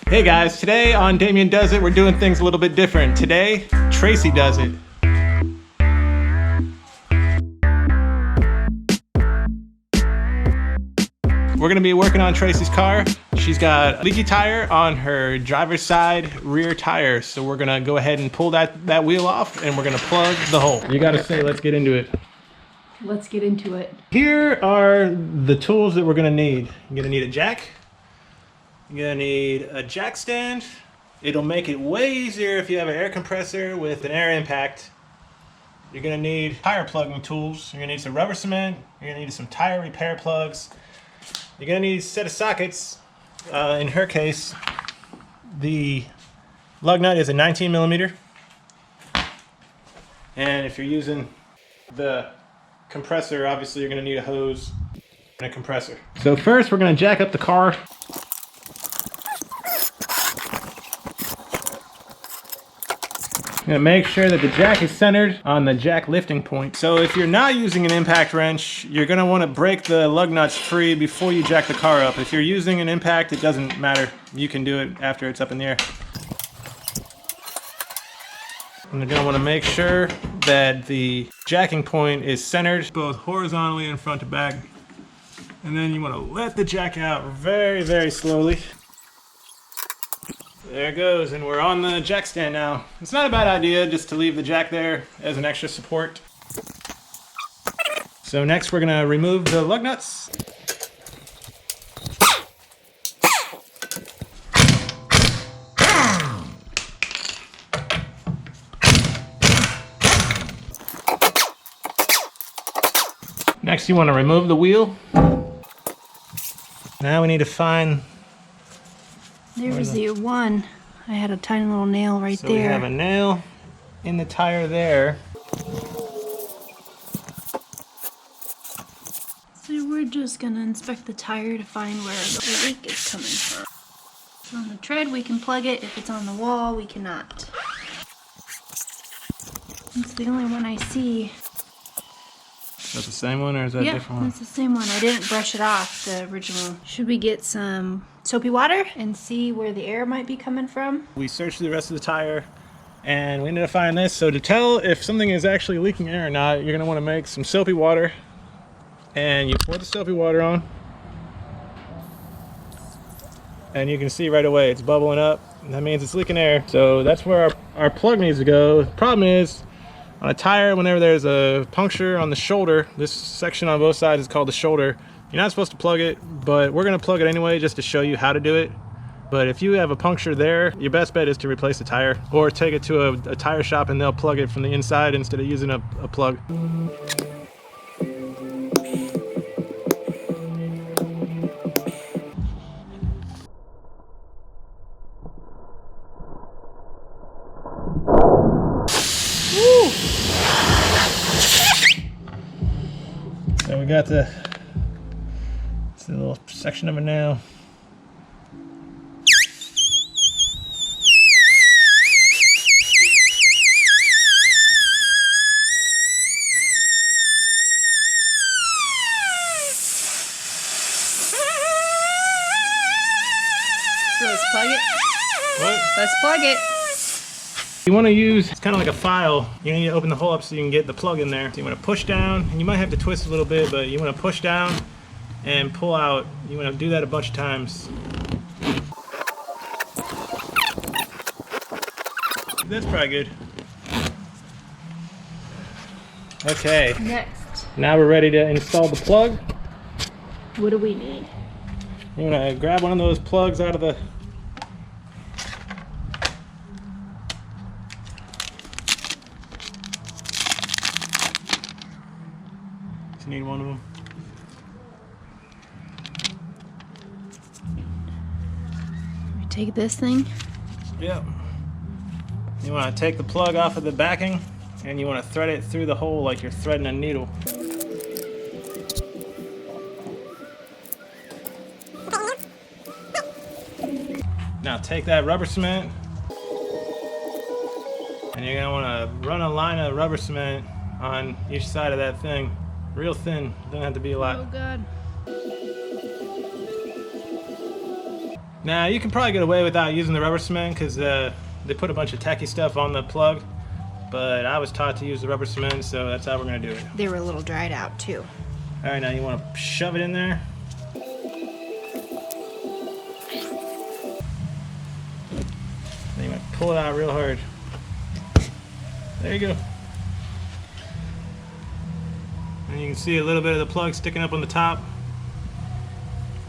Hey guys, today on Damien Does It, we're doing things a little bit different. Today, Tracy does it. We're gonna be working on Tracy's car. She's got a leaky tire on her driver's side rear tire. So we're gonna go ahead and pull that wheel off and we're gonna plug the hole. You gotta say, let's get into it. Let's get into it. Here are the tools that we're gonna need. You're gonna need a jack. You're gonna need a jack stand. It'll make it way easier if you have an air compressor with an air impact. You're gonna need tire plugging tools. You're gonna need some rubber cement. You're gonna need some tire repair plugs. You're gonna need a set of sockets. In her case, the lug nut is a 19 millimeter. And if you're using the compressor, obviously you're gonna need a hose and a compressor. So first we're gonna jack up the car. I'm gonna make sure that the jack is centered on the jack lifting point. So if you're not using an impact wrench, you're gonna wanna break the lug nuts free before you jack the car up. If you're using an impact, it doesn't matter. You can do it after it's up in the air. And you're gonna wanna make sure that the jacking point is centered both horizontally and front to back. And then you wanna let the jack out very, very slowly. There it goes, and we're on the jack stand now. It's not a bad idea just to leave the jack there as an extra support. So next we're gonna remove the lug nuts. Next you want to remove the wheel. Now we need to find... There was the one. I had a tiny little nail right there. So we have a nail in the tire there. So we're just gonna inspect the tire to find where the leak is coming from. So on the tread we can plug it. If it's on the wall, we cannot. It's the only one I see. That's the same one, or is that a different one? Yeah, it's the same one. I didn't brush it off, the original. Should we get some soapy water and see where the air might be coming from? We searched the rest of the tire and we ended up finding this. So to tell if something is actually leaking air or not, you're gonna wanna make some soapy water, and you pour the soapy water on. And you can see right away it's bubbling up. That means it's leaking air. So that's where our plug needs to go. The problem is, on a tire, whenever there's a puncture on the shoulder, this section on both sides is called the shoulder. You're not supposed to plug it, but we're gonna plug it anyway just to show you how to do it. But if you have a puncture there, your best bet is to replace the tire or take it to a tire shop and they'll plug it from the inside instead of using a plug. So we got the little section of it now. So let's plug it. What? Let's plug it. You want to use, it's kind of like a file. You need to open the hole up so you can get the plug in there. So you want to push down, and you might have to twist a little bit, but you want to push down and pull out. You want to do that a bunch of times. That's probably good. Okay. Next, Now we're ready to install the plug. what do we need? You want to grab one of those plugs out of the... You need one of them. We take this thing. Yep. You want to take the plug off of the backing and you want to thread it through the hole like you're threading a needle. Now take that rubber cement and you're going to want to run a line of rubber cement on each side of that thing. Real thin, doesn't have to be a lot. Oh God. Now you can probably get away without using the rubber cement because they put a bunch of tacky stuff on the plug, but I was taught to use the rubber cement, so that's how we're gonna do it. They were a little dried out too. All right, now you want to shove it in there. Then you might pull it out real hard. There you go. And you can see a little bit of the plug sticking up on the top.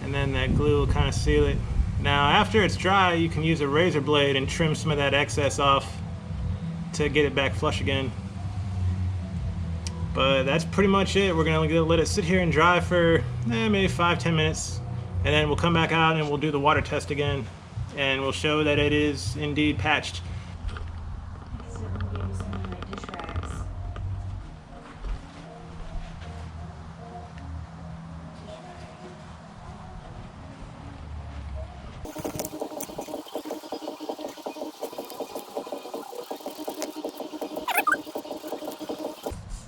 And then that glue will kind of seal it. Now after it's dry, you can use a razor blade and trim some of that excess off to get it back flush again. But that's pretty much it. We're gonna let it sit here and dry for maybe 5-10 minutes. And then we'll come back out and we'll do the water test again. And we'll show that it is indeed patched.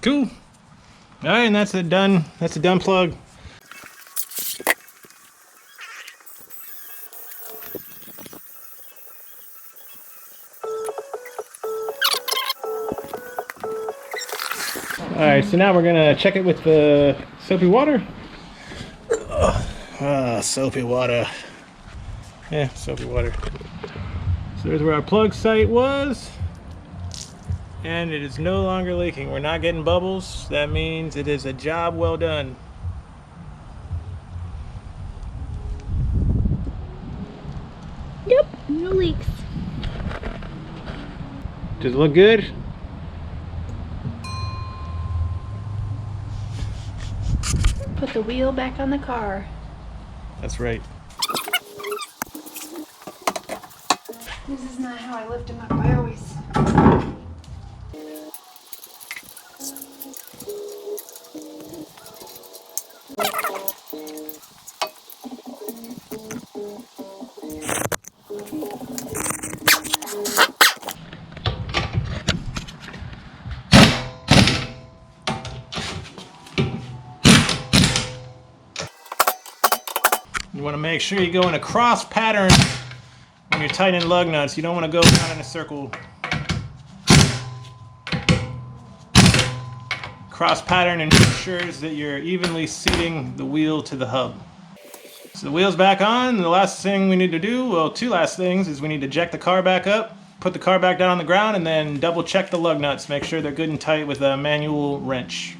Cool. All right, and that's a done plug. All right, so now we're gonna check it with the soapy water. Soapy water. Yeah, soapy water. So there's where our plug site was. And it is no longer leaking. We're not getting bubbles. That means it is a job well done. Yep, no leaks. Does it look good? Put the wheel back on the car. That's right. This is not how I lift them up. I always... You want to make sure you go in a cross pattern when you're tightening lug nuts. You don't want to go down in a circle. Cross pattern ensures that you're evenly seating the wheel to the hub. So the wheel's back on, and the last thing we need to do, well, two last things, is we need to jack the car back up, put the car back down on the ground, and then double check the lug nuts. Make sure they're good and tight with a manual wrench.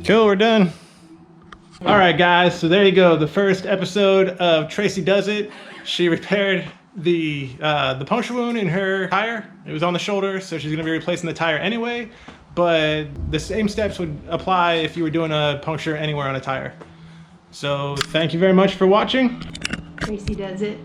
Cool, we're done. All right, guys, so there you go. The first episode of Tracey Does It. She repaired the puncture wound in her tire. It was on the shoulder, so she's gonna be replacing the tire anyway, but the same steps would apply if you were doing a puncture anywhere on a tire. So thank you very much for watching. Tracey Does It.